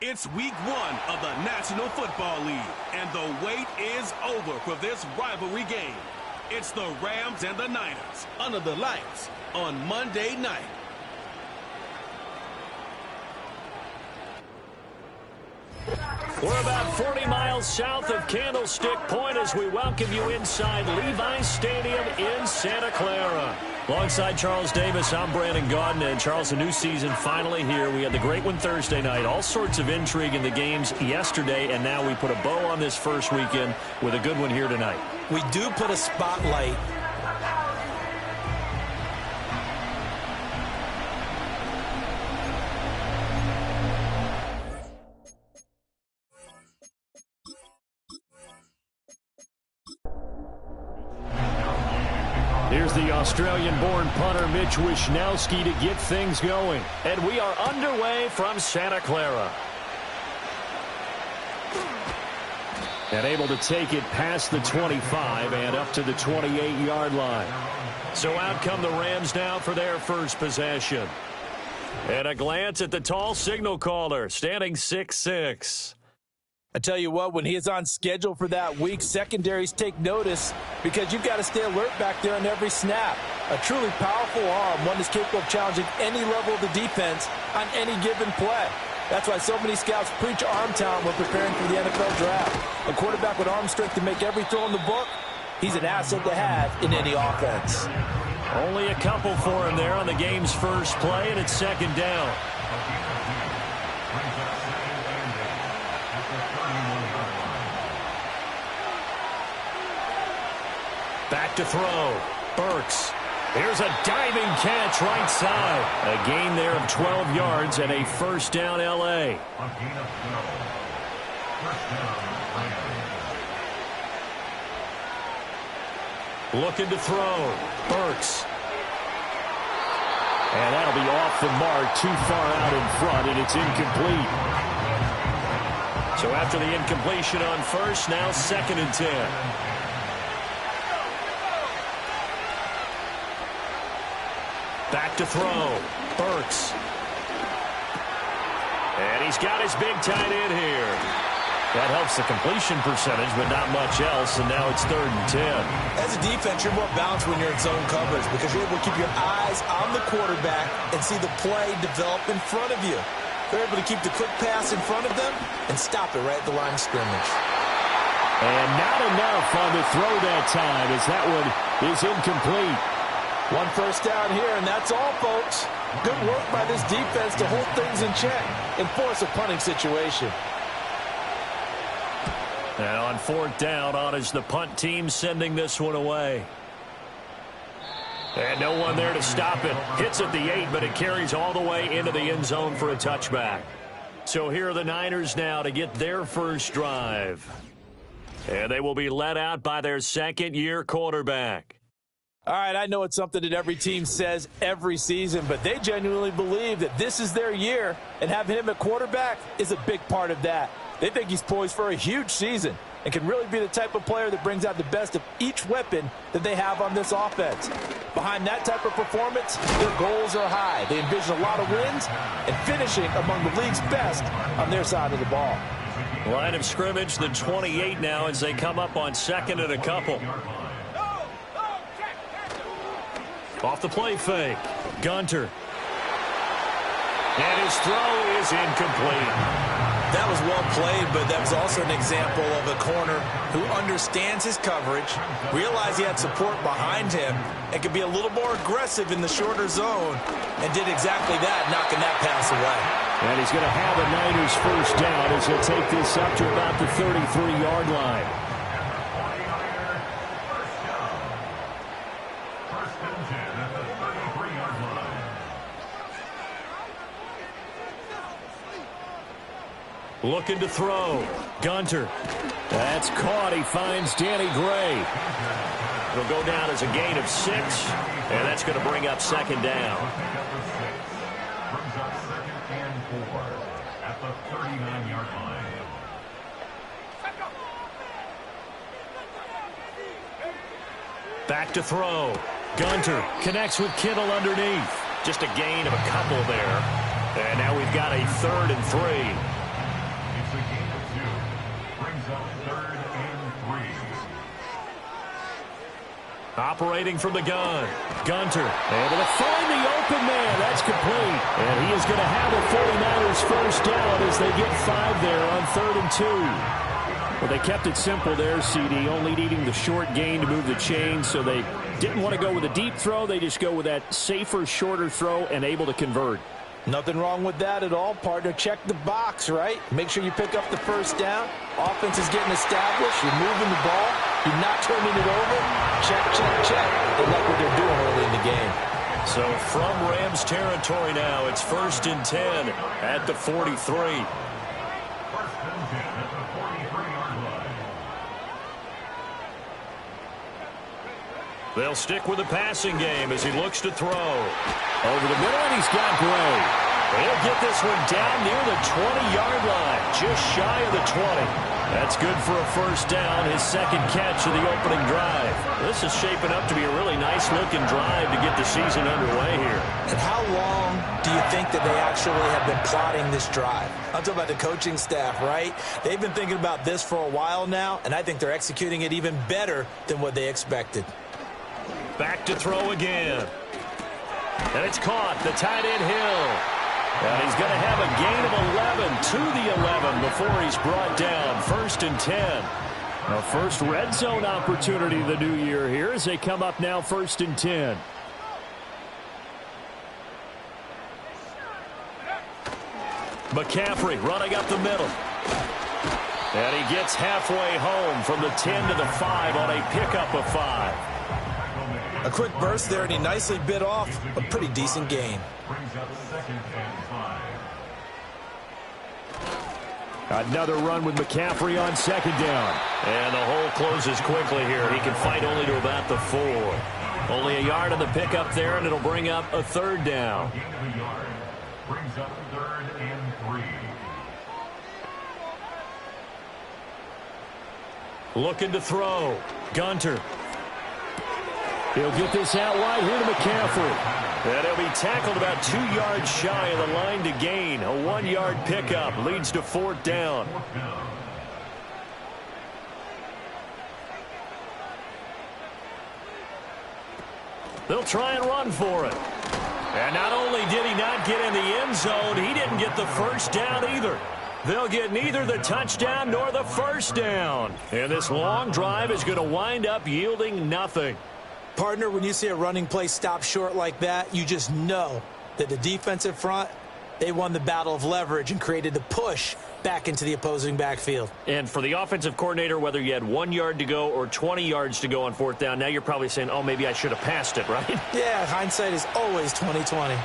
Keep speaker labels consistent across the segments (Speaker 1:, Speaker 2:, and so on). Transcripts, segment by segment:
Speaker 1: It's week 1 of the National Football League, and the wait is over for this rivalry game. It's the Rams and the Niners under the lights on Monday night.
Speaker 2: We're about 40 miles south of Candlestick Point as we welcome you inside Levi's Stadium in Santa Clara. Alongside Charles Davis, I'm Brandon Gaudin. And Charles, a new season finally here. We had the great one Thursday night. All sorts of intrigue in the games yesterday, and now we put a bow on this first weekend with a good one here tonight.
Speaker 3: We do put a spotlight
Speaker 2: Here's the Australian-born punter Mitch Wishnowsky to get things going. And we are underway from Santa Clara. And able to take it past the 25 and up to the 28-yard line. So out come the Rams now for their first possession. And a glance at the tall signal caller, standing 6'6".
Speaker 3: I tell you what, when he is on schedule for that week, secondaries take notice because you've got to stay alert back there on every snap. A truly powerful arm, one that's capable of challenging any level of the defense on any given play. That's why so many scouts preach arm talent when preparing for the NFL draft. A quarterback with arm strength to make every throw in the book, he's an asset to have in any offense.
Speaker 2: Only a couple for him there on the game's first play, and it's second down. Back to throw. Burks. Here's a diving catch right side. A gain there of 12 yards and a first down L.A. Looking to throw. Burks. And that'll be off the mark, too far out in front, and it's incomplete. So after the incompletion on first, now 2nd and 10. Back to throw. Burks. And he's got his big tight end here. That helps the completion percentage, but not much else, and now it's 3rd and 10.
Speaker 3: As a defense, you're more balanced when you're in zone coverage because you're able to keep your eyes on the quarterback and see the play develop in front of you. They're able to keep the quick pass in front of them and stop it right at the line of scrimmage.
Speaker 2: And not enough on the throw that time as that one is incomplete.
Speaker 3: One first down here, and that's all, folks. Good work by this defense to hold things in check and force a punting situation.
Speaker 2: And on 4th down, on is the punt team sending this one away. And no one there to stop it. Hits at the 8, but it carries all the way into the end zone for a touchback. So here are the Niners now to get their first drive. And they will be led out by their second-year quarterback.
Speaker 3: All right, I know it's something that every team says every season, but they genuinely believe that this is their year, and having him at quarterback is a big part of that. They think he's poised for a huge season and can really be the type of player that brings out the best of each weapon that they have on this offense. Behind that type of performance, their goals are high. They envision a lot of wins and finishing among the league's best on their side of the ball.
Speaker 2: Line of scrimmage, the 28 now as they come up on 2nd and a couple. Off the play fake. Gunter. And his throw is incomplete.
Speaker 3: That was well played, but that was also an example of a corner who understands his coverage, realized he had support behind him, and could be a little more aggressive in the shorter zone, and did exactly that, knocking that pass away.
Speaker 2: And he's going to have a Niners first down as he'll take this up to about the 33-yard line. Looking to throw. Gunter. That's caught. He finds Danny Gray. It'll go down as a gain of 6, and that's going to bring up 2nd down. At the 39-yard line. Back to throw. Gunter connects with Kittle underneath. Just a gain of a couple there. And now we've got a 3rd and 3. Operating from the gun. Gunter able to find the open man. That's complete. And he is going to have the 49ers first down as they get 5 there on 3rd and 2. Well, they kept it simple there, CD, only needing the short gain to move the chain, so they didn't want to go with a deep throw. They just go with that safer, shorter throw and able to convert.
Speaker 3: Nothing wrong with that at all, partner. Check the box, right? Make sure you pick up the first down. Offense is getting established. You're moving the ball. You're not turning it over. Check, check, check. They like what they're doing early in the game.
Speaker 2: So from Rams territory now, it's 1st and 10 at the 43. They'll stick with the passing game as he looks to throw. Over the middle, and he's got Gray. He'll get this one down near the 20-yard line, just shy of the 20. That's good for a first down, his second catch of the opening drive. This is shaping up to be a really nice-looking drive to get the season underway here.
Speaker 3: And how long do you think that they actually have been plotting this drive? I'm talking about the coaching staff, right? They've been thinking about this for a while now, and I think they're executing it even better than what they expected.
Speaker 2: Back to throw again. And it's caught. The tight end Hill. And he's going to have a gain of 11 to the 11 before he's brought down. 1st and 10. A first red zone opportunity of the new year here as they come up now 1st and 10. McCaffrey running up the middle. And he gets halfway home from the 10 to the 5 on a pickup of 5.
Speaker 3: A quick burst there, and he nicely bit off a pretty decent gain.
Speaker 2: Another run with McCaffrey on 2nd down. And the hole closes quickly here. He can fight only to about the 4. Only a yard on the pickup there, and it'll bring up a 3rd down.
Speaker 4: Brings up 3rd and 3.
Speaker 2: Looking to throw. Gunter. He'll get this out wide here to McCaffrey. And he'll be tackled about 2 yards shy of the line to gain. A 1-yard pickup leads to 4th down. They'll try and run for it. And not only did he not get in the end zone, he didn't get the first down either. They'll get neither the touchdown nor the first down. And this long drive is going to wind up yielding nothing.
Speaker 3: Partner, when you see a running play stop short like that, you just know that the defensive front, they won the battle of leverage and created the push back into the opposing backfield.
Speaker 2: And for the offensive coordinator, whether you had 1 yard to go or 20 yards to go on 4th down, now you're probably saying, oh, maybe I should have passed it, right?
Speaker 3: Yeah, hindsight is always 20/20.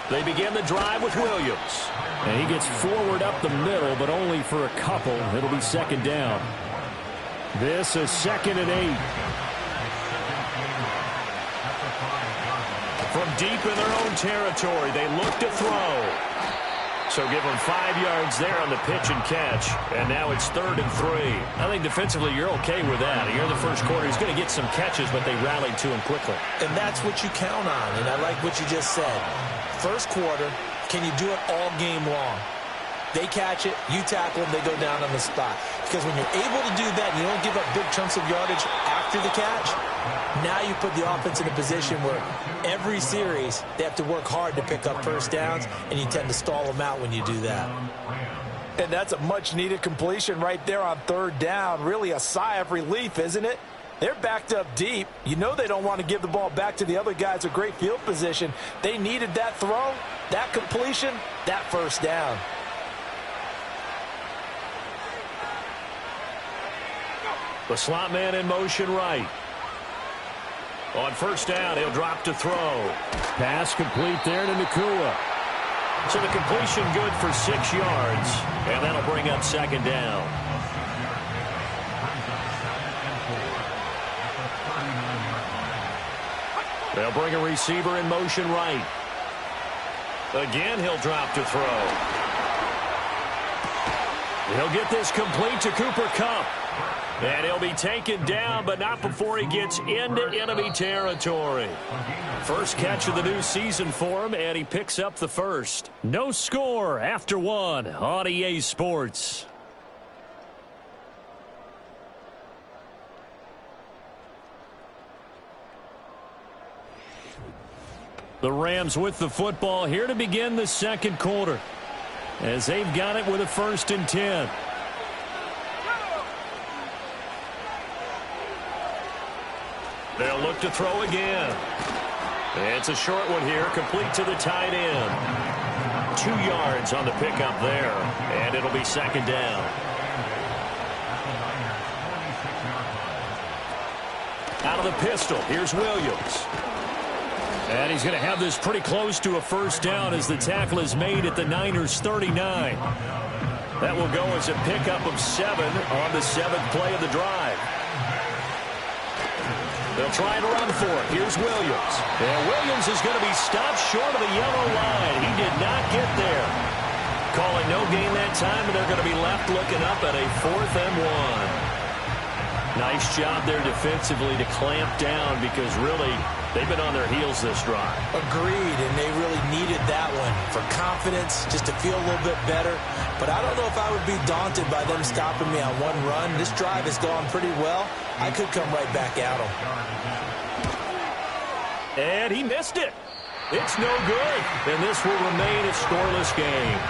Speaker 2: They begin the drive with Williams. And he gets forward up the middle, but only for a couple. It'll be 2nd down. This is 2nd and 8. From deep in their own territory, they look to throw. So give them 5 yards there on the pitch and catch. And now it's 3rd and 3. I think defensively you're okay with that. Here in the first quarter, he's going to get some catches, but they rallied to him quickly.
Speaker 3: And that's what you count on, and I like what you just said. First quarter, can you do it all game long? They catch it, you tackle them, they go down on the spot. Because when you're able to do that, you don't give up big chunks of yardage after the catch, now you put the offense in a position where every series they have to work hard to pick up first downs, and you tend to stall them out when you do that. And that's a much-needed completion right there on 3rd down. Really a sigh of relief, isn't it? They're backed up deep. You know they don't want to give the ball back to the other guys with great field position. They needed that throw, that completion, that first down.
Speaker 2: The slot man in motion right. On 1st down, he'll drop to throw. Pass complete there to Nacua. So the completion good for 6 yards. And that'll bring up 2nd down. They'll bring a receiver in motion right. Again, he'll drop to throw. He'll get this complete to Cooper Kupp. And he'll be taken down, but not before he gets into enemy territory. First catch of the new season for him, and he picks up the first. No score after one on EA Sports. The Rams with the football here to begin the second quarter, as they've got it with a 1st and 10. They'll look to throw again. It's a short one here, complete to the tight end. 2 yards on the pickup there, and it'll be 2nd down. Out of the pistol, here's Williams. And he's going to have this pretty close to a 1st down as the tackle is made at the Niners' 39. That will go as a pickup of 7 on the 7th play of the drive. They'll try and run for it. Here's Williams. And Williams is going to be stopped short of the yellow line. He did not get there. Calling no gain that time, and they're going to be left looking up at a 4th and 1. Nice job there defensively to clamp down, because really they've been on their heels this drive.
Speaker 3: Agreed, and they really needed that one for confidence, just to feel a little bit better. But I don't know if I would be daunted by them stopping me on one run. This drive has gone pretty well. I could come right back at them.
Speaker 2: And he missed it. It's no good. And this will remain a scoreless game.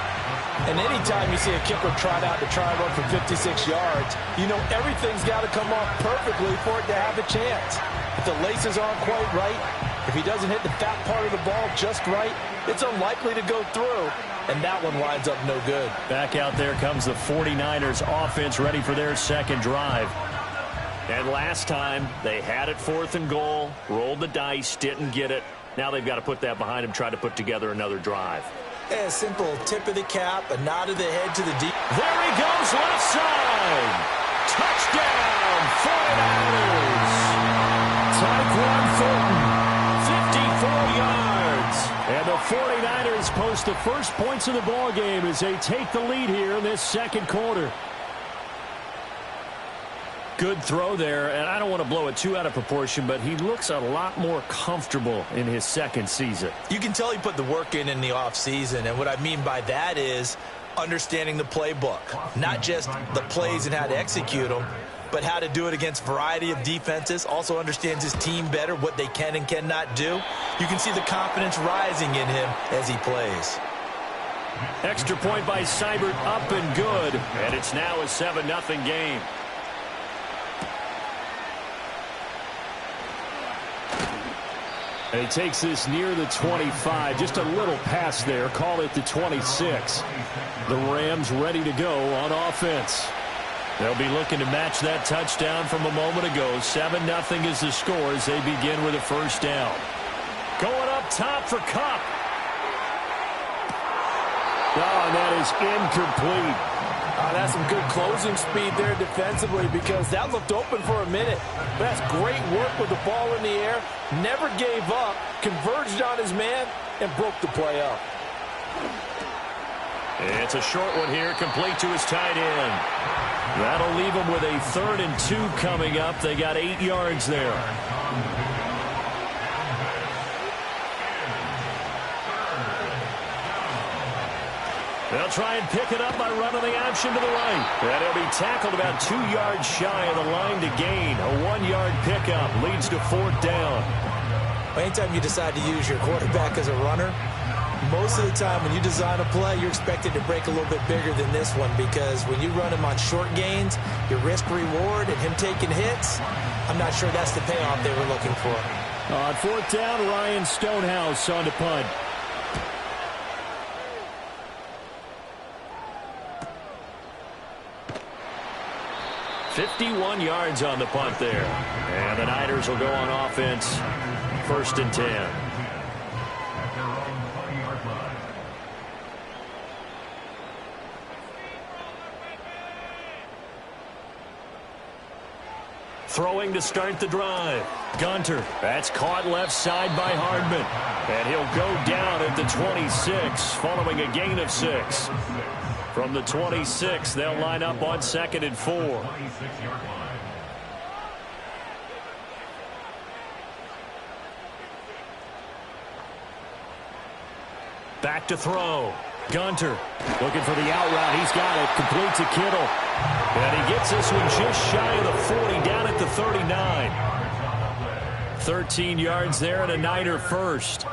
Speaker 3: And anytime you see a kicker trot out to try and run for 56 yards, you know everything's got to come off perfectly for it to have a chance. If the laces aren't quite right, if he doesn't hit the fat part of the ball just right, it's unlikely to go through. And that one winds up no good.
Speaker 2: Back out there comes the 49ers offense, ready for their second drive. And last time, they had it 4th and goal, rolled the dice, didn't get it. Now they've got to put that behind them, try to put together another drive.
Speaker 3: A simple tip of the cap, a nod of the head to the deep.
Speaker 2: There he goes, left side. Touchdown, 49ers. Tyquan Thornton, 54 yards. And the 49ers post the first points of the ball game as they take the lead here in this second quarter. Good throw there, and I don't want to blow it too out of proportion, but he looks a lot more comfortable in his second season.
Speaker 3: You can tell he put the work in the offseason, and what I mean by that is understanding the playbook. Not just the plays and how to execute them, but how to do it against a variety of defenses. Also understands his team better, what they can and cannot do. You can see the confidence rising in him as he plays.
Speaker 2: Extra point by Seibert, up and good, and it's now a 7-0 game. And he takes this near the 25. Just a little pass there. Call it the 26. The Rams ready to go on offense. They'll be looking to match that touchdown from a moment ago. 7-0 is the score as they begin with a 1st down. Going up top for Kupp. Oh, and that is incomplete.
Speaker 3: That's some good closing speed there defensively, because that looked open for a minute. But that's great work with the ball in the air. Never gave up, converged on his man, and broke the play up.
Speaker 2: It's a short one here, complete to his tight end. That'll leave him with a 3rd and 2 coming up. They got 8 yards there. They'll try and pick it up by running the option to the right. And he'll be tackled about 2 yards shy of the line to gain. A 1-yard pickup leads to 4th down.
Speaker 3: Anytime you decide to use your quarterback as a runner, most of the time when you design a play, you're expected to break a little bit bigger than this one, because when you run him on short gains, your risk-reward and him taking hits, I'm not sure that's the payoff they were looking for.
Speaker 2: On 4th down, Ryan Stonehouse on the punt. $51 yards on the punt there. And the Niners will go on offense. 1st and 10. Throwing to start the drive. Gunter. That's caught left side by Hardman. And he'll go down at the 26 following a gain of 6. From the 26, they'll line up on 2nd and 4.
Speaker 4: 26-yard line.
Speaker 2: Back to throw. Gunter looking for the out route. He's got it. Complete to Kittle. And he gets this one just shy of the 40, down at the 39. 13 yards there and a Niner first.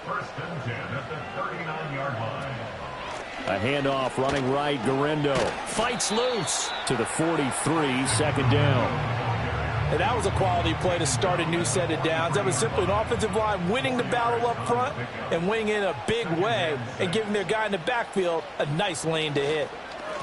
Speaker 4: First and 10 at the 39-yard line.
Speaker 2: A handoff running right. Guerrero fights loose to the 43, second down.
Speaker 3: And that was a quality play to start a new set of downs. That was simply an offensive line winning the battle up front and winning in a big way and giving their guy in the backfield a nice lane to hit.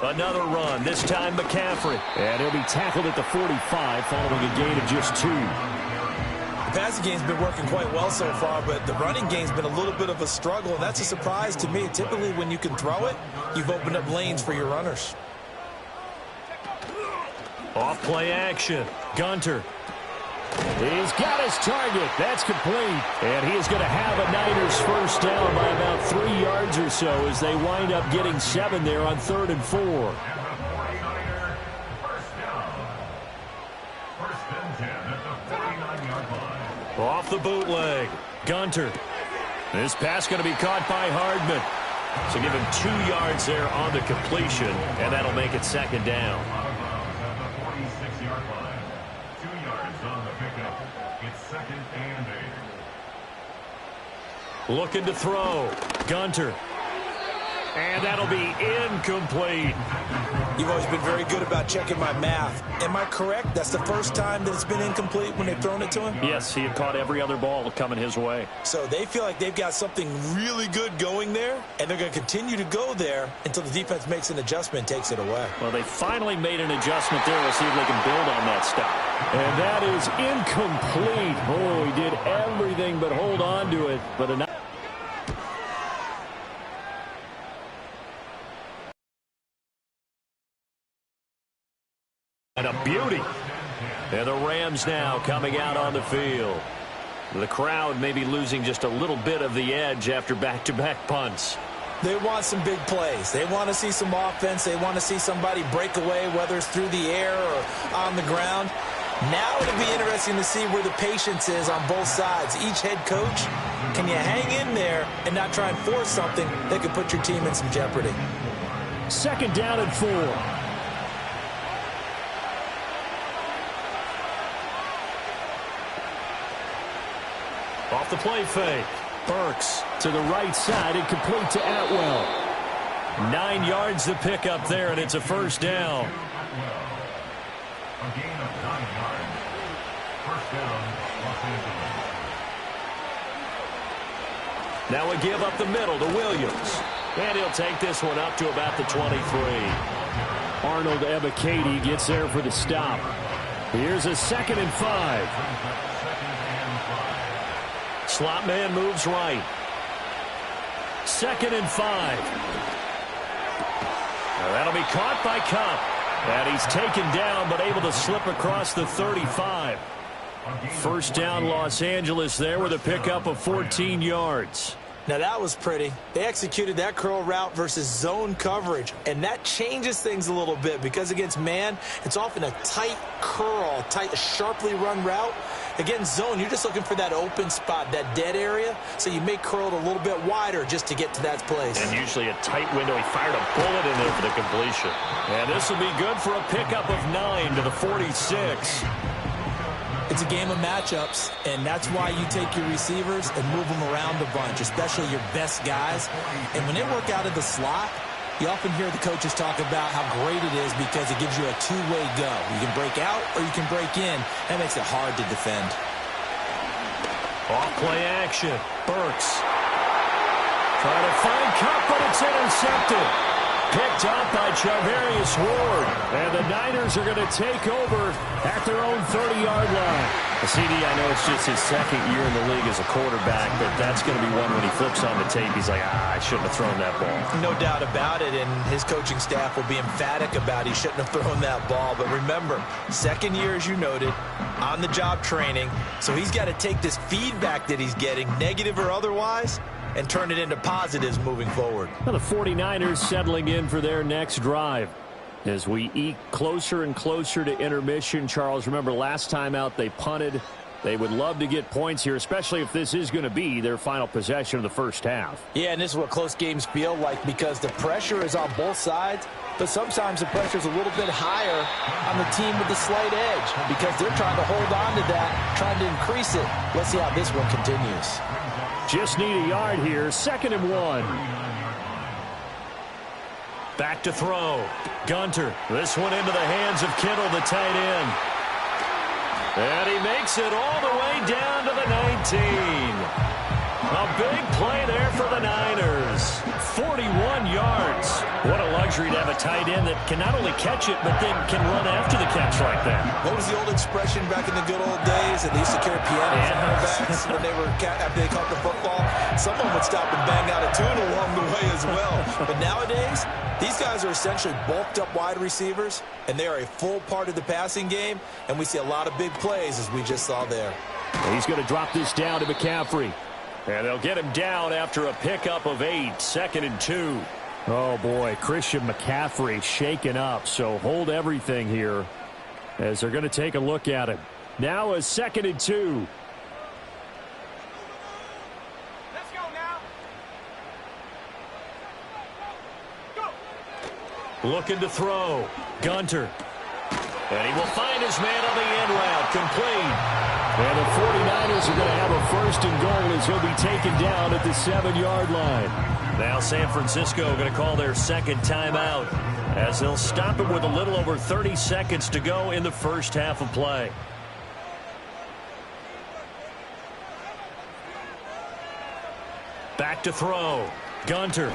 Speaker 2: Another run, this time McCaffrey. And he'll be tackled at the 45 following a gain of just 2.
Speaker 3: The passing game's been working quite well so far, but the running game's been a little bit of a struggle, and that's a surprise to me. Typically, when you can throw it, you've opened up lanes for your runners.
Speaker 2: Off play action. Gunter. He's got his target. That's complete. And he is going to have a Niners first down by about 3 yards or so as they wind up getting 7 there on 3rd and 4.
Speaker 4: And the 49er first down. First and 10 at the 49-yard line.
Speaker 2: Off the bootleg. Gunter. This pass going to be caught by Hardman. So give him 2 yards there on the completion, and that'll make it second down.
Speaker 4: At the 46-yard line. 2 yards on the pickup. It's second and 8.
Speaker 2: Looking to throw. Gunter. And that'll be incomplete.
Speaker 3: You've always been very good about checking my math. Am I correct? That's the first time that it's been incomplete when they've thrown it to him?
Speaker 2: Yes, he had caught every other ball coming his way.
Speaker 3: So they feel like they've got something really good going there, and they're going to continue to go there until the defense makes an adjustment and takes it away.
Speaker 2: Well, they finally made an adjustment there. We'll see if they can build on that stop. And that is incomplete. Oh, he did everything but hold on to it. But enough. And a beauty. And the Rams now coming out on the field. The crowd may be losing just a little bit of the edge after back-to-back punts.
Speaker 3: They want some big plays. They want to see some offense. They want to see somebody break away, whether it's through the air or on the ground. Now it'll be interesting to see where the patience is on both sides. Each head coach, can you hang in there and not try and force something that could put your team in some jeopardy?
Speaker 2: Second down and 4. Off the play fake. Burks to the right side and complete to Atwell. 9 yards to pick up there, and it's a first down.
Speaker 4: A gain of 9 yards. First down, Los Angeles.
Speaker 2: Now a give up the middle to Williams. And he'll take this one up to about the 23. Arnold Ebiketie gets there for the stop. Here's a 2nd and 5. Slot man moves right. 2nd and 5. Now that'll be caught by Kupp. And he's taken down but able to slip across the 35. First down Los Angeles there with a pickup of 14 yards.
Speaker 3: Now that was pretty. They executed that curl route versus zone coverage, and that changes things a little bit because against man, it's often a tight curl, tight, sharply run route. Against zone, you're just looking for that open spot, that dead area, so you may curl it a little bit wider just to get to that place.
Speaker 2: And usually a tight window. He fired a bullet in there for the completion. And this will be good for a pickup of 9 to the 46.
Speaker 3: It's a game of matchups, and that's why you take your receivers and move them around a bunch, especially your best guys. And when they work out of the slot, you often hear the coaches talk about how great it is because it gives you a two-way go. You can break out or you can break in. That makes it hard to defend.
Speaker 2: Off play action. Burks trying to find Kupp, but it's intercepted. Picked up by Charvarius Ward. And the Niners are going to take over at their own 30-yard line. CD, I know it's just his second year in the league as a quarterback, but that's going to be one when he flips on the tape, he's like, I shouldn't have thrown that ball.
Speaker 3: No doubt about it, and his coaching staff will be emphatic about he shouldn't have thrown that ball. But remember, second year, as you noted, on-the-job training, so he's got to take this feedback that he's getting, negative or otherwise, and turn it into positives moving forward.
Speaker 2: Well, the 49ers settling in for their next drive. As we eke closer and closer to intermission, Charles, remember last time out they punted. They would love to get points here, especially if this is going to be their final possession of the first half.
Speaker 3: Yeah, and this is what close games feel like because the pressure is on both sides, but sometimes the pressure is a little bit higher on the team with the slight edge because they're trying to hold on to that, trying to increase it. Let's see how this one continues.
Speaker 2: Just need a yard here, 2nd and 1. Back to throw. Gunter. This one into the hands of Kittle, the tight end. And he makes it all the way down to the 19. A big play there for the Niners. 41 yards. What a luxury to have a tight end that can not only catch it, but then can run after the catch like that.
Speaker 3: What was the old expression back in the good old days? And they used to carry pianos on their backs when they were after they caught the football. Someone would stop and bang out a tune along the way as well. But nowadays, these guys are essentially bulked up wide receivers, and they are a full part of the passing game, and we see a lot of big plays as we just saw there.
Speaker 2: He's going to drop this down to McCaffrey. And they'll get him down after a pickup of 8, 2nd and 2. Oh, boy, Christian McCaffrey shaken up, so hold everything here as they're going to take a look at him. Now a 2nd and 2.
Speaker 5: Let's go now. Go.
Speaker 2: Looking to throw. Gunter. And he will find his man on the end route. Complete. And the 49ers are going to have a 1st and goal as he'll be taken down at the 7-yard line. Now San Francisco going to call their 2nd timeout as they'll stop him with a little over 30 seconds to go in the first half of play. Back to throw. Gunter.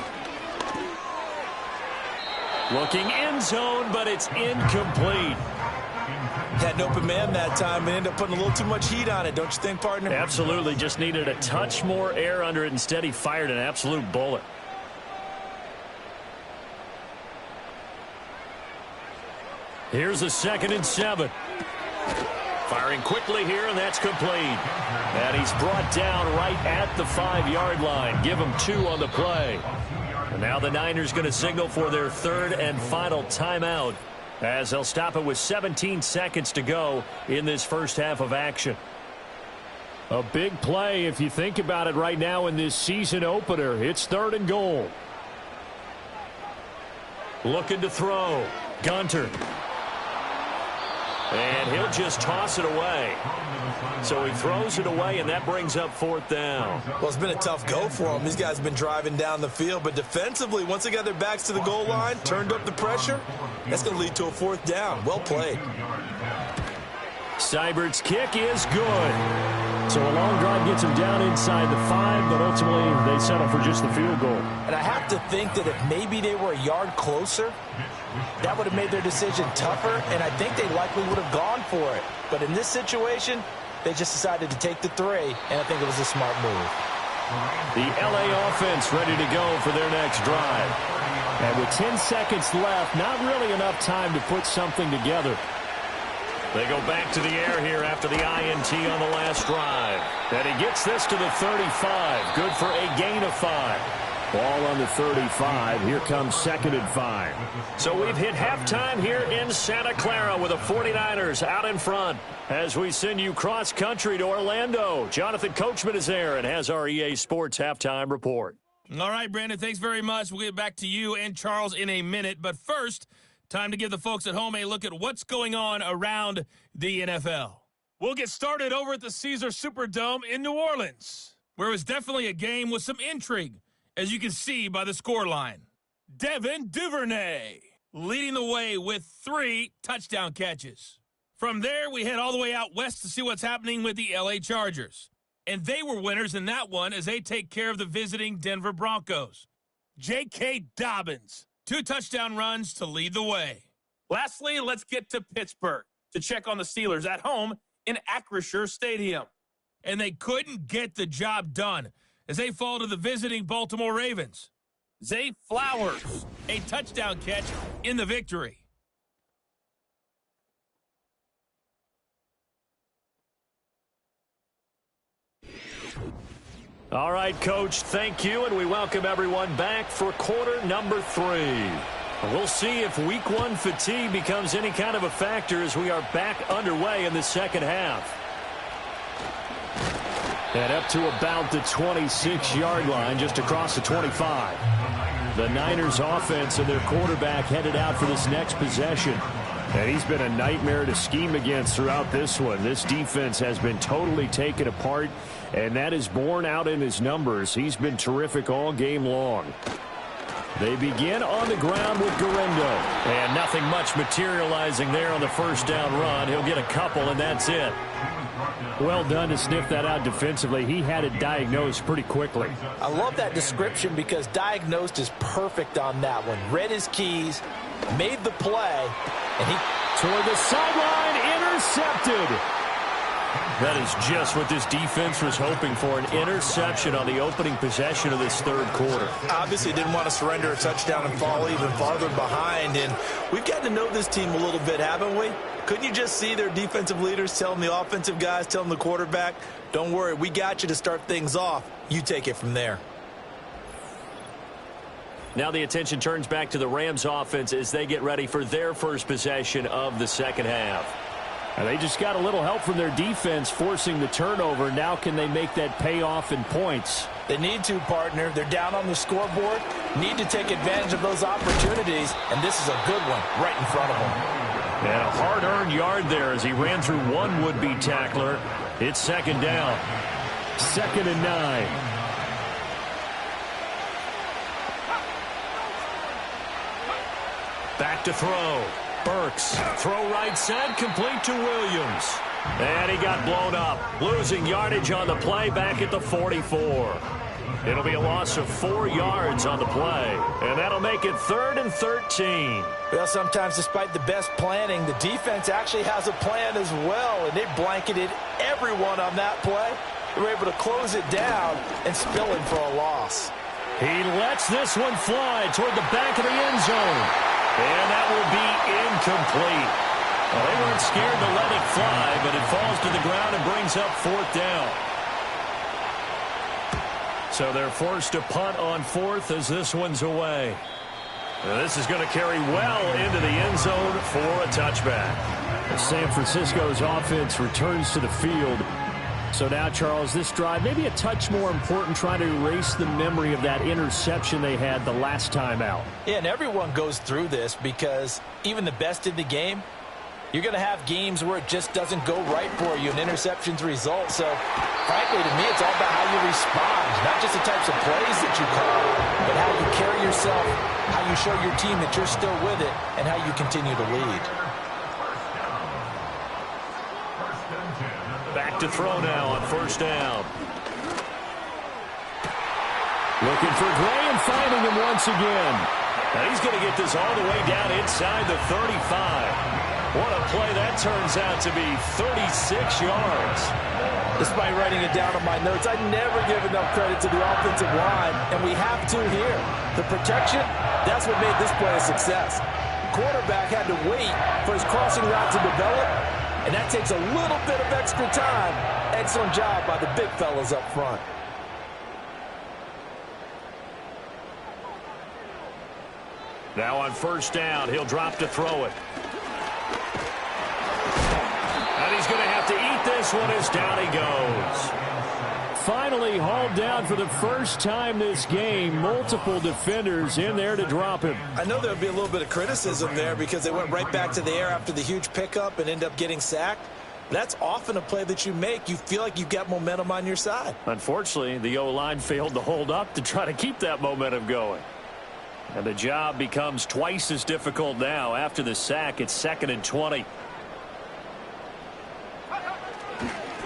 Speaker 2: Looking end zone, but it's incomplete.
Speaker 3: Had an open man that time and ended up putting a little too much heat on it, don't you think, partner?
Speaker 2: Absolutely. Just needed a touch more air under it. Instead, he fired an absolute bullet. Here's a 2nd and 7. Firing quickly here, and that's complete. And he's brought down right at the 5-yard line. Give him 2 on the play. And now the Niners going to signal for their 3rd and final timeout, as they'll stop it with 17 seconds to go in this first half of action. A big play if you think about it right now in this season opener. It's 3rd and goal. Looking to throw. Gunter. And he'll just toss it away. So he throws it away, and that brings up 4th down.
Speaker 3: Well, it's been a tough go for them. These guys have been driving down the field, but defensively, once they got their backs to the goal line, turned up the pressure, that's going to lead to a 4th down. Well played.
Speaker 2: Seibert's kick is good. So a long drive gets him down inside the 5, but ultimately they settle for just the field goal.
Speaker 3: And I have to think that if maybe they were a yard closer, that would have made their decision tougher, and I think they likely would have gone for it. But in this situation, they just decided to take the 3, and I think it was a smart move.
Speaker 2: The LA offense ready to go for their next drive. And with 10 seconds left, not really enough time to put something together. They go back to the air here after the INT on the last drive. And he gets this to the 35. Good for a gain of 5. Ball on the 35. Here comes 2nd and 5. So we've hit halftime here in Santa Clara with the 49ers out in front. As we send you cross-country to Orlando, Jonathan Coachman is there and has our EA Sports halftime report.
Speaker 5: All right, Brandon, thanks very much. We'll get back to you and Charles in a minute. But first, time to give the folks at home a look at what's going on around the NFL. We'll get started over at the Caesars Superdome in New Orleans, where it was definitely a game with some intrigue, as you can see by the scoreline. Devin Duvernay leading the way with 3 touchdown catches. From there, we head all the way out west to see what's happening with the LA Chargers. And they were winners in that one as they take care of the visiting Denver Broncos. J.K. Dobbins, 2 touchdown runs to lead the way. Lastly, let's get to Pittsburgh to check on the Steelers at home in Acrisure Stadium. And they couldn't get the job done as they fall to the visiting Baltimore Ravens. Zay Flowers, a touchdown catch in the victory.
Speaker 2: All right, Coach, thank you, and we welcome everyone back for quarter number 3. We'll see if week 1 fatigue becomes any kind of a factor as we are back underway in the second half. And up to about the 26-yard line, just across the 25. The Niners offense and their quarterback headed out for this next possession. And he's been a nightmare to scheme against throughout this one. This defense has been totally taken apart, and that is borne out in his numbers. He's been terrific all game long. They begin on the ground with Gurindo. And nothing much materializing there on the first down run. He'll get a couple, and that's it. Well done to sniff that out defensively. He had it diagnosed pretty quickly.
Speaker 3: I love that description because diagnosed is perfect on that one. Read his keys, made the play, and he
Speaker 2: toward the sideline, intercepted. That is just what this defense was hoping for, an interception on the opening possession of this third quarter.
Speaker 3: Obviously didn't want to surrender a touchdown and fall even farther behind, and we've gotten to know this team a little bit, haven't we? Couldn't you just see their defensive leaders telling the offensive guys, telling the quarterback, don't worry, we got you to start things off. You take it from there.
Speaker 2: Now the attention turns back to the Rams offense as they get ready for their first possession of the second half.
Speaker 6: And they just got a little help from their defense forcing the turnover. Now can they make that pay off in points?
Speaker 3: They need to, partner. They're down on the scoreboard, need to take advantage of those opportunities, and this is a good one right in front of them.
Speaker 2: And a hard-earned yard there as he ran through one would-be tackler. It's second down.
Speaker 6: 2nd and 9.
Speaker 2: Back to throw. Burks. Throw right side, complete to Williams. And he got blown up. Losing yardage on the play back at the 44. It'll be a loss of 4 yards on the play. And that'll make it 3rd and 13.
Speaker 3: Well, sometimes despite the best planning, the defense actually has a plan as well, and they blanketed everyone on that play. They were able to close it down and spill it for a loss.
Speaker 2: He lets this one fly toward the back of the end zone. And that will be incomplete. Well, they weren't scared to let it fly, but it falls to the ground and brings up 4th down. So they're forced to punt on 4th as this one's away. Now this is going to carry well into the end zone for a touchback.
Speaker 6: San Francisco's offense returns to the field. So now, Charles, this drive maybe a touch more important, trying to erase the memory of that interception they had the last time out.
Speaker 3: Yeah, and everyone goes through this because even the best in the game, you're going to have games where it just doesn't go right for you, and interceptions result. So, frankly, to me, it's all about how you respond, not just the types of plays that you call, but how you carry yourself, how you show your team that you're still with it, and how you continue to lead.
Speaker 2: Back to throw now on 1st down. Looking for Gray and finding him once again. Now he's going to get this all the way down inside the 35. What a play that turns out to be, 36 yards.
Speaker 3: Despite writing it down on my notes, I never give enough credit to the offensive line, and we have to here. The protection, that's what made this play a success. Quarterback had to wait for his crossing route to develop, and that takes a little bit of extra time. Excellent job by the big fellas up front.
Speaker 2: Now on 1st down, he'll drop to throw it. And he's going to have to eat this one as down he goes.
Speaker 6: Finally hauled down for the first time this game. Multiple defenders in there to drop him.
Speaker 3: I know there'll be a little bit of criticism there because they went right back to the air after the huge pickup and end up getting sacked. That's often a play that you make. You feel like you've got momentum on your side.
Speaker 2: Unfortunately, the O-line failed to hold up to try to keep that momentum going. And the job becomes twice as difficult now. After the sack, it's 2nd and 20.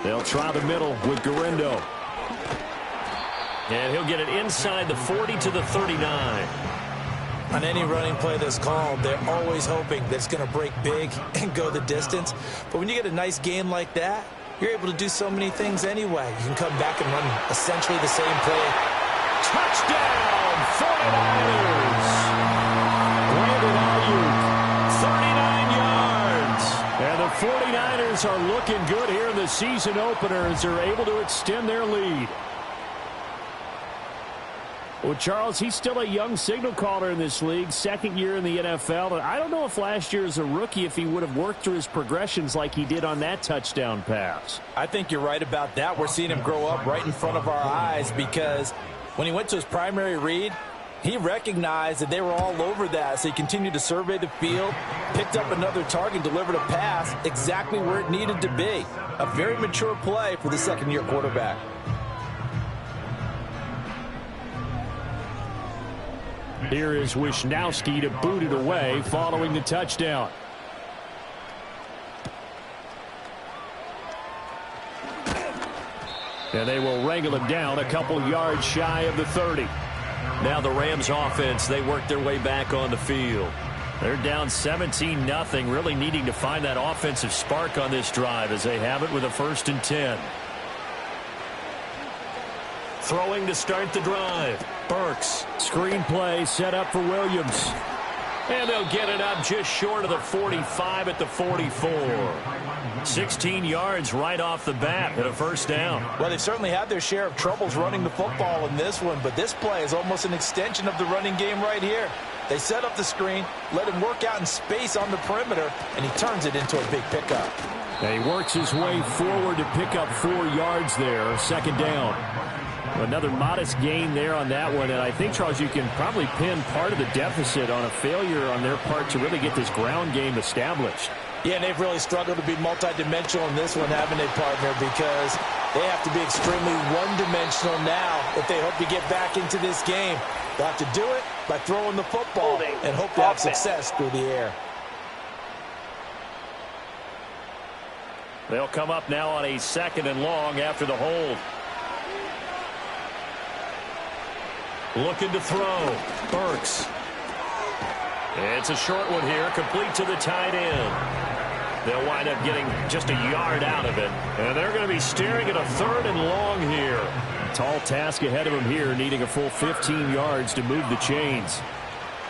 Speaker 6: They'll try the middle with Gurindo.
Speaker 2: And he'll get it inside the 40 to the 39.
Speaker 3: On any running play that's called, they're always hoping that it's going to break big and go the distance. But when you get a nice gain like that, you're able to do so many things anyway. You can come back and run essentially the same play.
Speaker 2: Touchdown, 49ers!
Speaker 6: Brandon Ayuk,
Speaker 2: 39 yards.
Speaker 6: And the 49ers are looking good here in the season opener as they're able to extend their lead. Well, Charles, he's still a young signal caller in this league, second year in the NFL. And I don't know if last year as a rookie if he would have worked through his progressions like he did on that touchdown pass.
Speaker 3: I think you're right about that. We're seeing him grow up right in front of our eyes because when he went to his primary read, he recognized that they were all over that, so he continued to survey the field, picked up another target, delivered a pass exactly where it needed to be. A very mature play for the second-year quarterback.
Speaker 6: Here is Wisnowski to boot it away following the touchdown. And they will wrangle him down a couple yards shy of the 30.
Speaker 2: Now the Rams offense, they work their way back on the field.
Speaker 6: They're down 17-0, really needing to find that offensive spark on this drive as they have it with a 1st and 10.
Speaker 2: Throwing to start the drive. Burks.
Speaker 6: Screen play set up for Williams.
Speaker 2: And they'll get it up just short of the 45 at the 44.
Speaker 6: 16 yards right off the bat and a 1st down.
Speaker 3: Well, they've certainly had their share of troubles running the football in this one, but this play is almost an extension of the running game right here. They set up the screen, let him work out in space on the perimeter, and he turns it into a big pickup.
Speaker 6: And he works his way forward to pick up 4 yards there, 2nd down. Another modest gain there on that one, and I think, Charles, you can probably pin part of the deficit on a failure on their part to really get this ground game established.
Speaker 3: Yeah, and they've really struggled to be multidimensional in this one, haven't they, partner, because they have to be extremely one-dimensional now if they hope to get back into this game. They have to do it by throwing the football and hope to have success through the air.
Speaker 6: They'll come up now on a 2nd and long after the hold. Looking to throw. Burks. It's a short one here, complete to the tight end. They'll wind up getting just a yard out of it. And they're going to be staring at a 3rd and long here. Tall task ahead of them here, needing a full 15 yards to move the chains.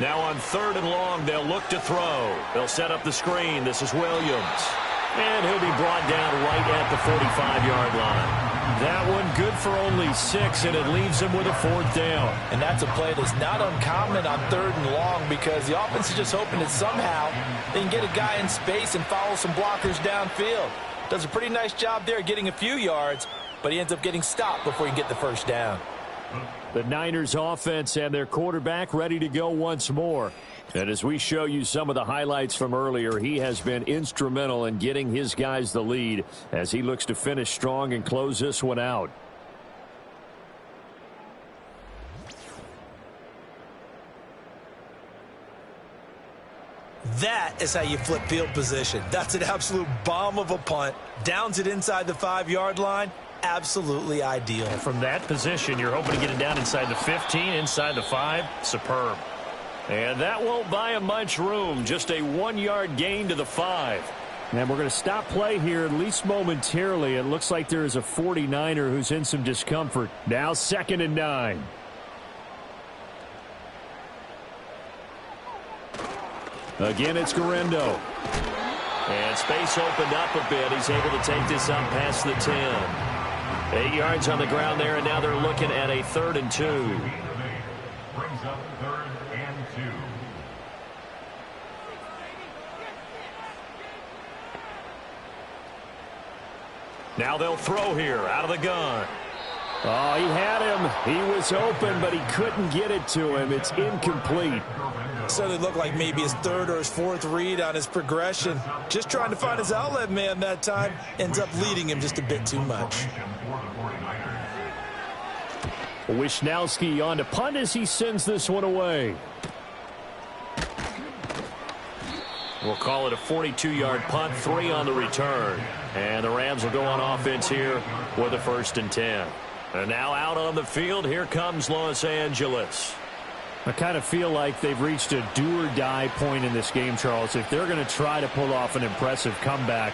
Speaker 6: Now on 3rd and long, they'll look to throw. They'll set up the screen. This is Williams. And he'll be brought down right at the 45-yard line. That one good for only 6, and it leaves him with a 4th down.
Speaker 3: And that's a play that's not uncommon on 3rd and long because the offense is just hoping that somehow they can get a guy in space and follow some blockers downfield. Does a pretty nice job there getting a few yards, but he ends up getting stopped before he can get the 1st down.
Speaker 6: The Niners offense and their quarterback ready to go once more. And as we show you some of the highlights from earlier, he has been instrumental in getting his guys the lead as he looks to finish strong and close this one out.
Speaker 3: That is how you flip field position. That's an absolute bomb of a punt. Downs it inside the 5-yard line. Absolutely ideal.
Speaker 6: From that position, you're hoping to get it down inside the 15, inside the 5. Superb. And that won't buy him much room. Just a 1-yard gain to the 5. And we're going to stop play here, at least momentarily. It looks like there is a 49er who's in some discomfort. Now 2nd and 9. Again, it's Guerendo. And space opened up a bit. He's able to take this up past the 10. 8 yards on the ground there, and now they're looking at a 3rd and 2.
Speaker 4: Brings up 3rd and 2.
Speaker 6: Now they'll throw here out of the gun. Oh, he had him. He was open, but he couldn't get it to him. It's incomplete.
Speaker 3: Certainly looked like maybe his 3rd or his 4th read on his progression. Just trying to find his outlet man that time. Ends up leading him just a bit too much.
Speaker 6: Wisnowski on to punt as he sends this one away. We'll call it a 42-yard punt, 3 on the return. And the Rams will go on offense here with a 1st and 10. And now out on the field, here comes Los Angeles. I kind of feel like they've reached a do-or-die point in this game, Charles. If they're going to try to pull off an impressive comeback,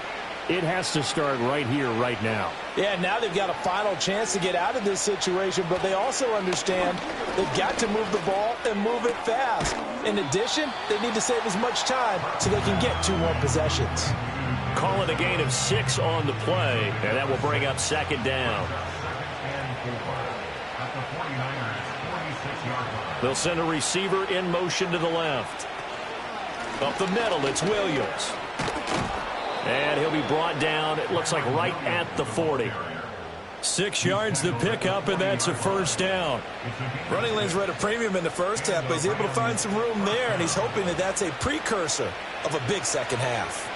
Speaker 6: it has to start right here, right now.
Speaker 3: Yeah, now they've got a final chance to get out of this situation, but they also understand they've got to move the ball and move it fast. In addition, they need to save as much time so they can get 2 more possessions.
Speaker 6: Call it a gain of 6 on the play, and that will bring up 2nd down.
Speaker 4: At the 49ers, 46-yard
Speaker 6: They'll send a receiver in motion to the left. Up the middle, it's Williams. And he'll be brought down, it looks like right at the 40. 6 yards to pick up, and that's a first down.
Speaker 3: Running lanes were at a premium in the first half, but he's able to find some room there, and he's hoping that that's a precursor of a big second half.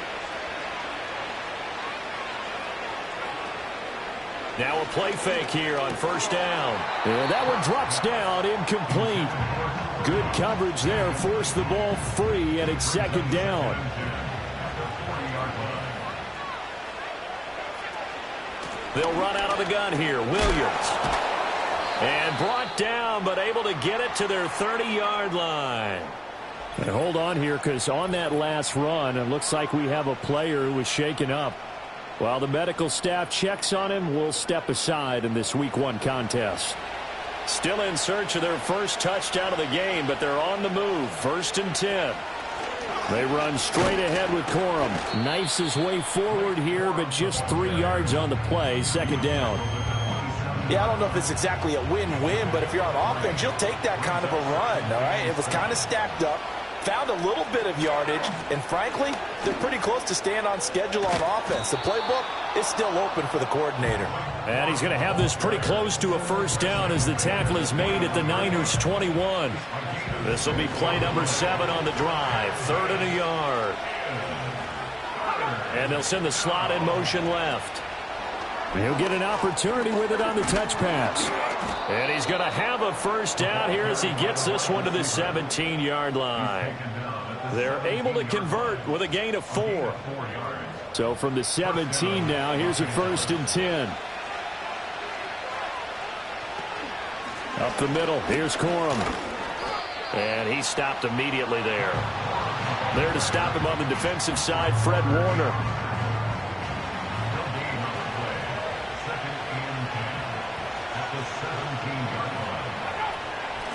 Speaker 6: Now a play fake here on first down. And that one drops down, incomplete. Good coverage there, forced the ball free, and it's second down. They'll run out of the gun here. Williams. And brought down, but able to get it to their 30-yard line.
Speaker 2: And hold on here, because on that last run, it looks like we have a player who was shaken up. While the medical staff checks on him, we'll step aside in this Week 1 contest.
Speaker 6: Still in search of their first touchdown of the game, but they're on the move. 1st and 10.
Speaker 2: They run straight ahead with Corum. Knifes his way forward here, but just 3 yards on the play. Second down.
Speaker 3: Yeah, I don't know if it's exactly a win-win, but if you're on offense, you'll take that kind of a run, all right? It was kind of stacked up, found a little bit of yardage, and frankly, they're pretty close to staying on schedule on offense. The playbook is still open for the coordinator.
Speaker 2: And he's going to have this pretty close to a first down as the tackle is made at the Niners' 21.
Speaker 6: This will be play number 7 on the drive. 3rd and a yard. And they'll send the slot in motion left.
Speaker 2: He'll get an opportunity with it on the touch pass.
Speaker 6: And he's going to have a first down here as he gets this one to the 17-yard line. They're able to convert with a gain of 4.
Speaker 2: So from the 17 now, here's a 1st and 10. Up the middle, here's Corum.
Speaker 6: And he stopped immediately there. There to stop him on the defensive side, Fred Warner.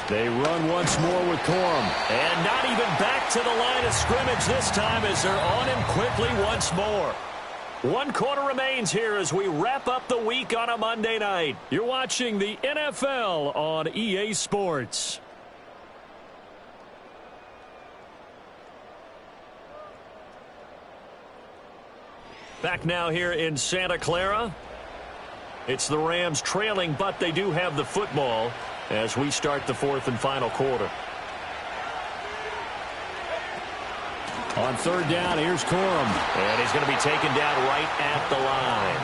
Speaker 2: They run once more with Corum.
Speaker 6: And not even back to the line of scrimmage this time as they're on him quickly once more. 1 quarter remains here as we wrap up the week on a Monday night.
Speaker 2: You're watching the NFL on EA Sports.
Speaker 6: Back now here in Santa Clara. It's the Rams trailing, but they do have the football as we start the 4th and final quarter.
Speaker 2: On 3rd down, here's Corum.
Speaker 6: And he's going to be taken down right at the line.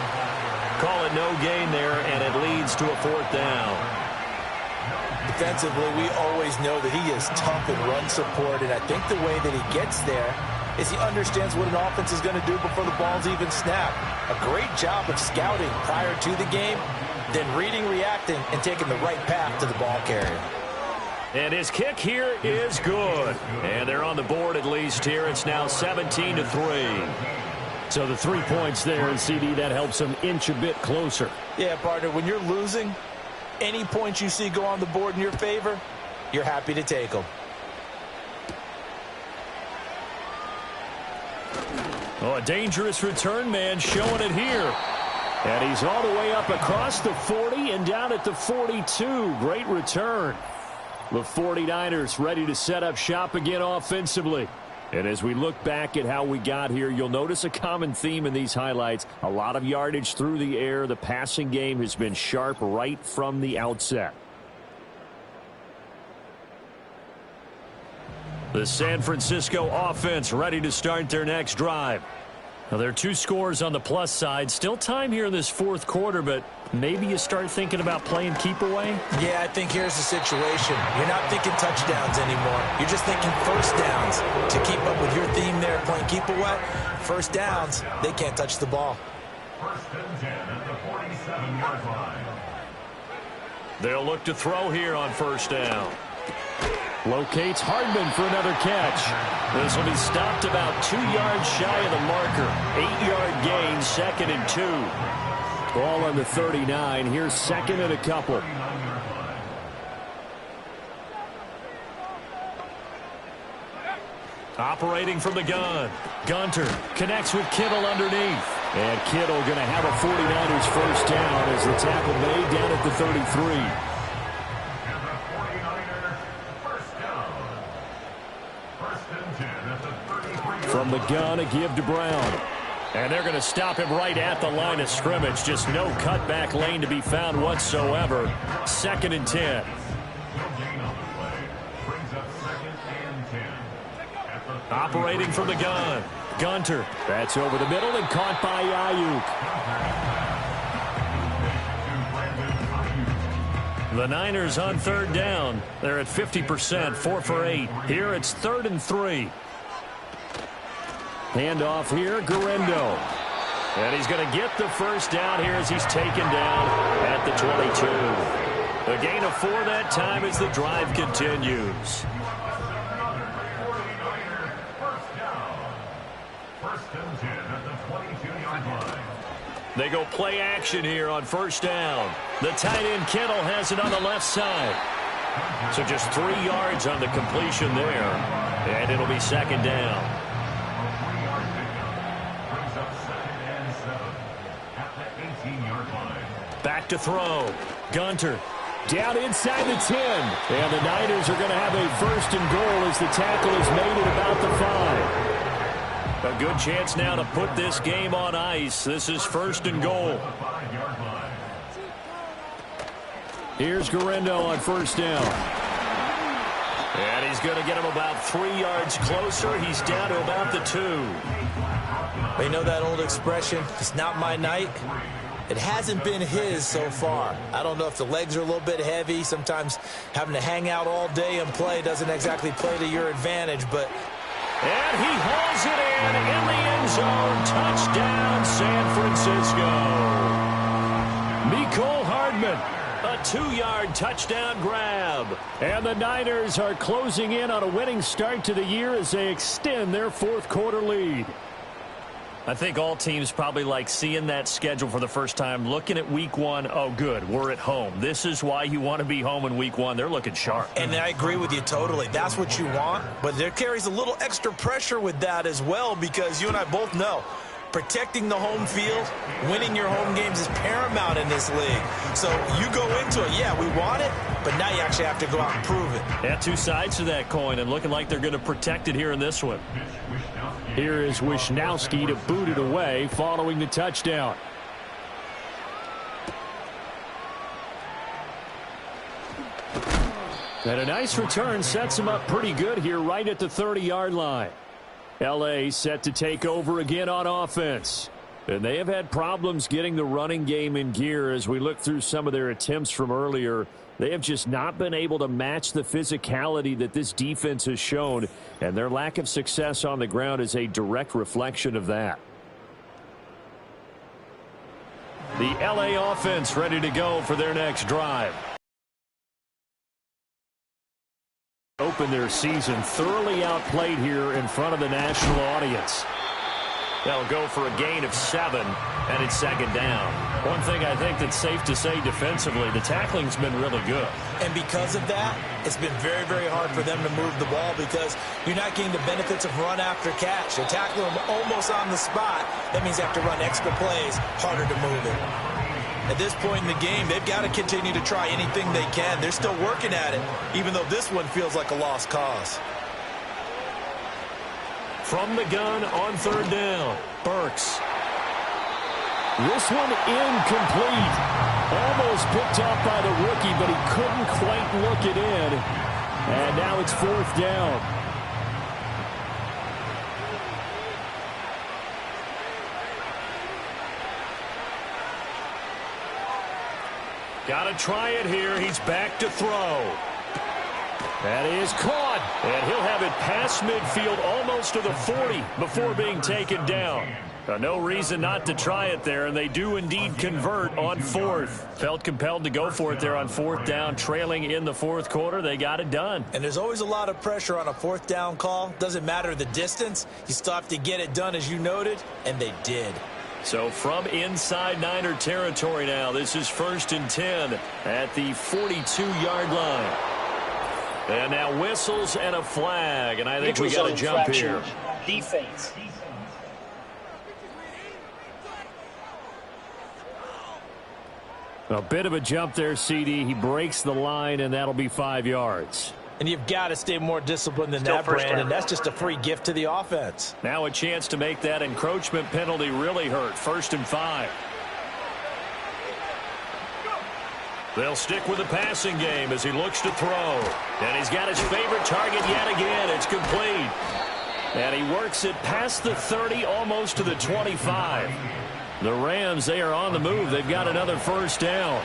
Speaker 6: Call it no gain there, and it leads to a 4th down.
Speaker 3: Defensively, we always know that he is tough in run support, and I think the way that he gets there is he understands what an offense is going to do before the ball's even snapped. A great job of scouting prior to the game, then reading, reacting, and taking the right path to the ball carrier.
Speaker 6: And his kick here is good. And they're on the board at least here. It's now 17-3.
Speaker 2: So the 3 points there, and CD, that helps them inch a bit closer.
Speaker 3: Yeah, partner, when you're losing, any points you see go on the board in your favor, you're happy to take them.
Speaker 2: Oh, a dangerous return man showing it here. And he's all the way up across the 40 and down at the 42. Great return. The 49ers ready to set up shop again offensively. And as we look back at how we got here, you'll notice a common theme in these highlights. A lot of yardage through the air. The passing game has been sharp right from the outset.
Speaker 6: The San Francisco offense ready to start their next drive.
Speaker 2: Now, there are 2 scores on the plus side. Still time here in this 4th quarter, but maybe you start thinking about playing keep away?
Speaker 3: Yeah, I think here's the situation. You're not thinking touchdowns anymore. You're just thinking first downs. To keep up with your theme there, playing keep away, first downs, they can't touch the ball.
Speaker 4: 1st and 10 at the 47-yard line.
Speaker 6: They'll look to throw here on 1st down.
Speaker 2: Locates Hardman for another catch.
Speaker 6: This will be stopped about 2 yards shy of the marker. 8-yard gain, 2nd and 2.
Speaker 2: Ball on the 39. Here's 2nd and a couple.
Speaker 6: Operating from the gun. Gunter connects with Kittle underneath.
Speaker 2: And Kittle going to have a 49ers first down as the tackle made down at the 33. From the gun, a give to Brown. And they're going to stop him right at the line of scrimmage. Just no cutback lane to be found whatsoever. 2nd and 10. Operating from the gun. Gunter. That's over the middle and caught by Ayuk. The Niners on 3rd down. They're at 50%, 4 for 8. Here it's 3rd and 3. Handoff here, Guerendo. And he's going to get the first down here as he's taken down at the 22. A gain of 4 that time as the drive continues. They go play action here on 1st down. The tight end Kittle has it on the left side. So just 3 yards on the completion there. And it'll be 2nd down. Back to throw. Gunter down inside the 10. And the Niners are going to have a 1st and goal as the tackle is made at about the 5. A good chance now to put this game on ice. This is 1st and goal. Here's Guerendo on 1st down. And he's going to get him about 3 yards closer. He's down to about the 2.
Speaker 3: They know that old expression, it's not my night. It hasn't been his so far. I don't know if the legs are a little bit heavy. Sometimes having to hang out all day and play doesn't exactly play to your advantage, but...
Speaker 2: And he hauls it in the end zone. Touchdown, San Francisco. Mecole Hardman, a 2-yard touchdown grab. And the Niners are closing in on a winning start to the year as they extend their 4th quarter lead. I think all teams probably like seeing that schedule for the first time, looking at week 1. Oh, good, we're at home. This is why you want to be home in week 1. They're looking sharp.
Speaker 3: And I agree with you totally. That's what you want. But there carries a little extra pressure with that as well, because you and I both know protecting the home field, winning your home games is paramount in this league. So you go into it, yeah, we want it, but now you actually have to go out and prove it.
Speaker 2: Yeah, 2 sides to that coin, and looking like they're going to protect it here in this one. Here is Wishnowsky to boot it away following the touchdown. And a nice return sets him up pretty good here right at the 30-yard line. L.A. set to take over again on offense. And they have had problems getting the running game in gear as we look through some of their attempts from earlier. They have just not been able to match the physicality that this defense has shown, and their lack of success on the ground is a direct reflection of that. The L.A. offense ready to go for their next drive. Open their season thoroughly outplayed here in front of the national audience. They'll go for a gain of 7, and it's 2nd down. One thing I think that's safe to say defensively, the tackling's been really good.
Speaker 3: And because of that, it's been very, very hard for them to move the ball because you're not getting the benefits of run after catch. They're tackling them almost on the spot. That means they have to run extra plays, harder to move it. At this point in the game, they've got to continue to try anything they can. They're still working at it, even though this one feels like a lost cause.
Speaker 2: From the gun on 3rd down, Burks. This one incomplete. Almost picked up by the rookie, but he couldn't quite look it in. And now it's 4th down. Got to try it here. He's back to throw. That is caught. And he'll have it past midfield almost to the 40 before being taken down. No reason not to try it there, and they do indeed convert on 4th. Felt compelled to go for it there on 4th down, trailing in the 4th quarter. They got it done.
Speaker 3: And there's always a lot of pressure on a 4th down call. Doesn't matter the distance. You still have to get it done, as you noted, and they did.
Speaker 2: So from inside Niner territory now, this is 1st and 10 at the 42-yard line. And now whistles and a flag, and I think we got a jump here.
Speaker 7: Defense.
Speaker 2: A bit of a jump there, CD. He breaks the line, and that'll be 5 yards.
Speaker 3: And you've got to stay more disciplined than that, Brandon. That's just a free gift to the offense.
Speaker 2: Now a chance to make that encroachment penalty really hurt. 1st and 5. They'll stick with the passing game as he looks to throw. And he's got his favorite target yet again. It's complete. And he works it past the 30, almost to the 25. The Rams, they are on the move. They've got another 1st down.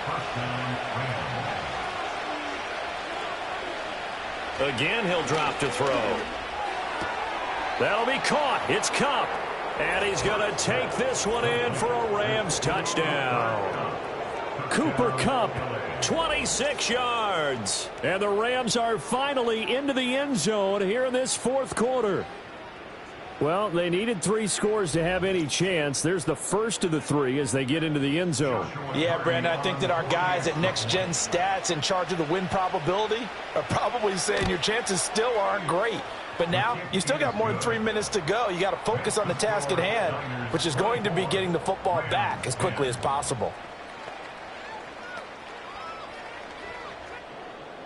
Speaker 2: Again, he'll drop to throw. That'll be caught. It's Kupp. And he's going to take this one in for a Rams touchdown. Cooper Kupp, 26 yards. And the Rams are finally into the end zone here in this 4th quarter. Well, they needed 3 scores to have any chance. There's the first of the 3 as they get into the end zone.
Speaker 3: Yeah, Brandon, I think that our guys at Next Gen Stats in charge of the win probability are probably saying your chances still aren't great. But now you still got more than 3 minutes to go. You got to focus on the task at hand, which is going to be getting the football back as quickly as possible.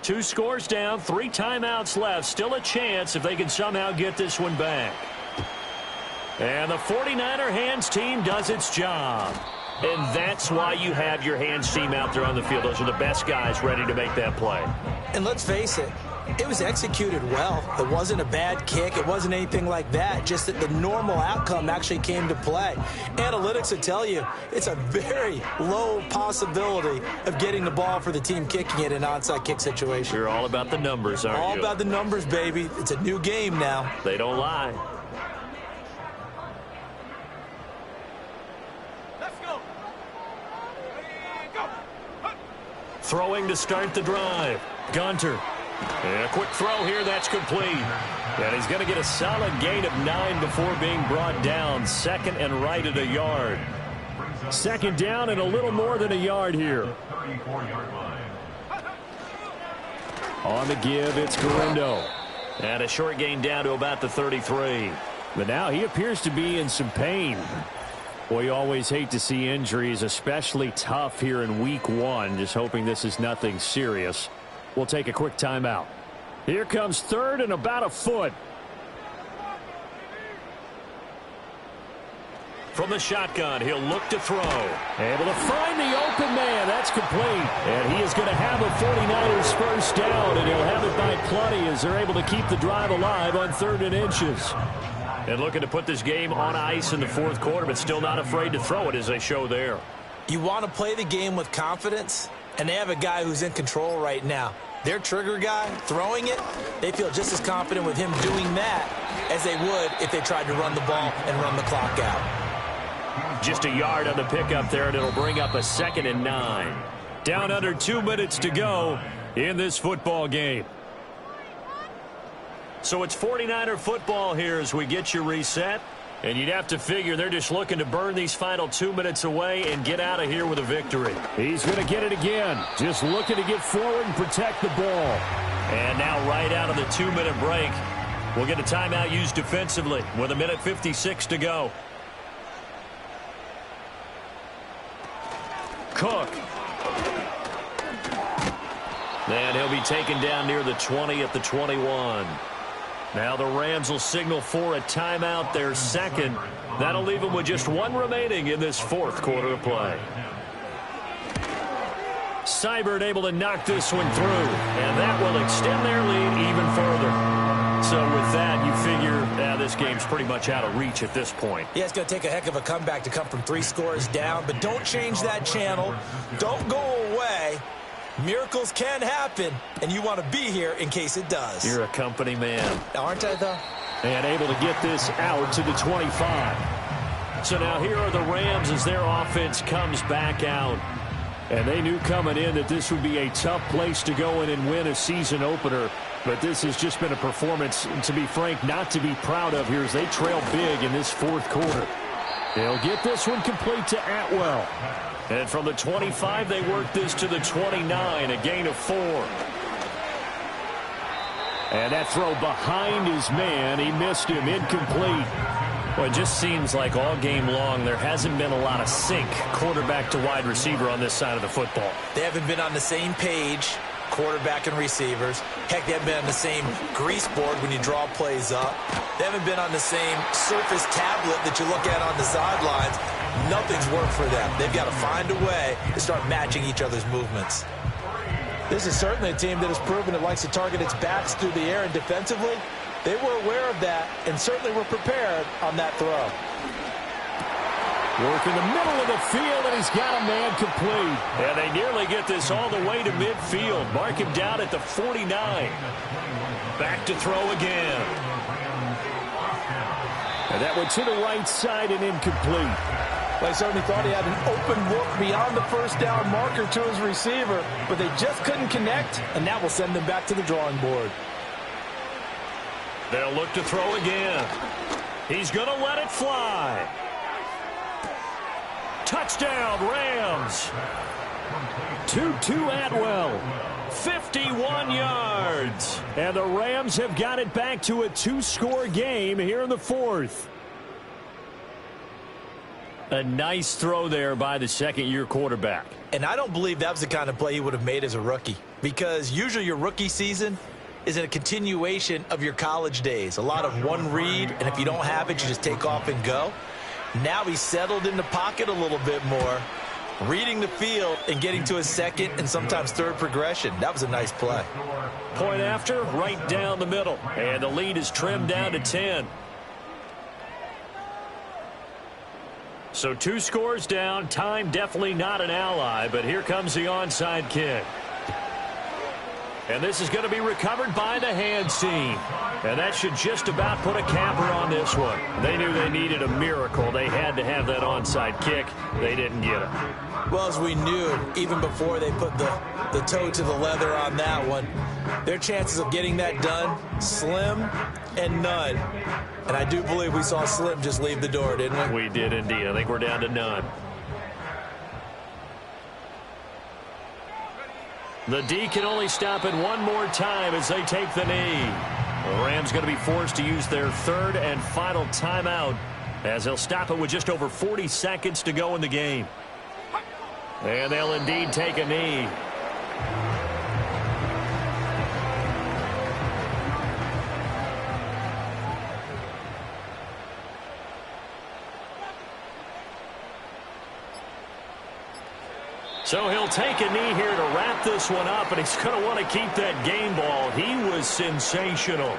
Speaker 2: 2 scores down, 3 timeouts left. Still a chance if they can somehow get this one back. And the 49er hands team does its job. And that's why you have your hands team out there on the field. Those are the best guys ready to make that play.
Speaker 7: And let's face it, it was executed well. It wasn't a bad kick. It wasn't anything like that. Just that the normal outcome actually came to play. Analytics will tell you it's a very low possibility of getting the ball for the team kicking it in an onside kick situation.
Speaker 2: You're all about the numbers, aren't you?
Speaker 7: All about the numbers, baby. It's a new game now.
Speaker 2: They don't lie. Throwing to start the drive. Gunter. And a quick throw here. That's complete. And he's going to get a solid gain of 9 before being brought down. 2nd and right at a yard. 2nd down and a little more than a yard here. On the give, it's Garindo. And a short gain down to about the 33. But now he appears to be in some pain. Well, you always hate to see injuries, especially tough here in week 1. Just hoping this is nothing serious. We'll take a quick timeout. Here comes 3rd and about a foot. From the shotgun, he'll look to throw. Able to find the open man. That's complete. And he is going to have a 49ers first down, and he'll have it by plenty as they're able to keep the drive alive on 3rd and inches. And looking to put this game on ice in the 4th quarter, but still not afraid to throw it as they show there.
Speaker 7: You want to play the game with confidence, and they have a guy who's in control right now. Their trigger guy, throwing it, they feel just as confident with him doing that as they would if they tried to run the ball and run the clock out.
Speaker 2: Just a yard on the pickup there, and it'll bring up a 2nd and 9. Down under 2 minutes to go in this football game. So it's 49er football here as we get you reset. And you'd have to figure they're just looking to burn these final 2 minutes away and get out of here with a victory. He's going to get it again. Just looking to get forward and protect the ball. And now right out of the 2-minute break, we'll get a timeout used defensively with 1:56 to go. Cook. And he'll be taken down near the 20 at the 21. Now the Rams will signal for a timeout, their 2nd. That'll leave them with just 1 remaining in this 4th quarter of play. Seibert able to knock this one through, and that will extend their lead even further. So with that, you figure this game's pretty much out of reach at this point.
Speaker 7: Yeah, it's going to take a heck of a comeback to come from 3 scores down, but don't change that channel. Don't go away. Miracles can happen, and you want to be here in case it does.
Speaker 2: You're a company man.
Speaker 7: Aren't I, though?
Speaker 2: And able to get this out to the 25. So now here are the Rams as their offense comes back out. And they knew coming in that this would be a tough place to go in and win a season opener. But this has just been a performance, to be frank, not to be proud of here as they trail big in this 4th quarter. They'll get this one complete to Atwell. And from the 25, they work this to the 29, a gain of 4. And that throw behind his man, he missed him, incomplete. Well, it just seems like all game long there hasn't been a lot of sync quarterback to wide receiver on this side of the football.
Speaker 7: They haven't been on the same page. quarterback and receivers. Heck, they haven't been on the same grease board when you draw plays up. They haven't been on the same Surface tablet that you look at on the sidelines. Nothing's worked for them. They've got to find a way to start matching each other's movements.
Speaker 3: This is certainly a team that has proven it likes to target its backs through the air, and defensively, they were aware of that and certainly were prepared on that throw.
Speaker 2: Work in the middle of the field, and he's got a man complete. And they nearly get this all the way to midfield. Mark him down at the 49. Back to throw again. And that one to the right side and incomplete.
Speaker 3: They certainly thought he had an open look beyond the first down marker to his receiver, but they just couldn't connect, and that will send them back to the drawing board.
Speaker 2: They'll look to throw again. He's going to let it fly. Touchdown, Rams. 2-2 Atwell. 51 yards. And the Rams have got it back to a 2-score game here in the fourth. A nice throw there by the second-year quarterback.
Speaker 7: And I don't believe that was the kind of play he would have made as a rookie, because usually your rookie season is a continuation of your college days. A lot of one read, and if you don't have it, you just take off and go. Now he's settled in the pocket a little bit more, reading the field and getting to his second and sometimes third progression. That was a nice play.
Speaker 2: Point after, right down the middle. And the lead is trimmed down to 10. So 2 scores down. Time definitely not an ally, but here comes the onside kick. And this is going to be recovered by the hands team. And that should just about put a capper on this one. They knew they needed a miracle. They had to have that onside kick. They didn't get it.
Speaker 7: Well, as we knew, even before they put the toe to the leather on that one, their chances of getting that done, slim and none. And I do believe we saw Slim just leave the door, didn't we?
Speaker 2: We did indeed. I think we're down to none. The D can only stop it one more time as they take the knee. The Rams going to be forced to use their third and final timeout as they'll stop it with just over 40 seconds to go in the game. And they'll indeed take a knee. So he'll take a knee here to wrap this one up, and he's going to want to keep that game ball. He was sensational.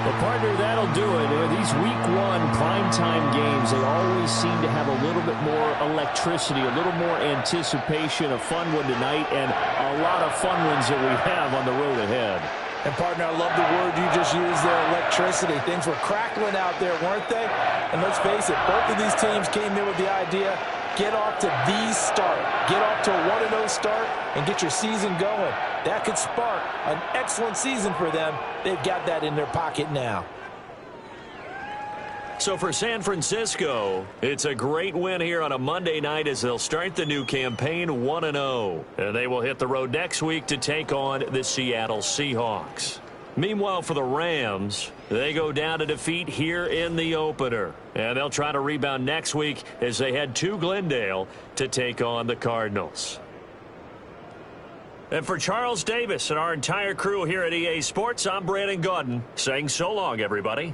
Speaker 8: Well, partner, that'll do it. These Week 1 primetime games, they always seem to have a little bit more electricity, a little more anticipation. A fun one tonight, and a lot of fun ones that we have on the road ahead.
Speaker 3: And, partner, I love the word you just used there, electricity. Things were crackling out there, weren't they? And let's face it, both of these teams came in with the idea, get off to the start. Get off to a 1-0 start and get your season going. That could spark an excellent season for them. They've got that in their pocket now.
Speaker 2: So for San Francisco, it's a great win here on a Monday night as they'll start the new campaign 1-0. And they will hit the road next week to take on the Seattle Seahawks. Meanwhile, for the Rams, they go down to defeat here in the opener. And they'll try to rebound next week as they head to Glendale to take on the Cardinals. And for Charles Davis and our entire crew here at EA Sports, I'm Brandon Gaudin saying so long, everybody.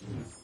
Speaker 5: it.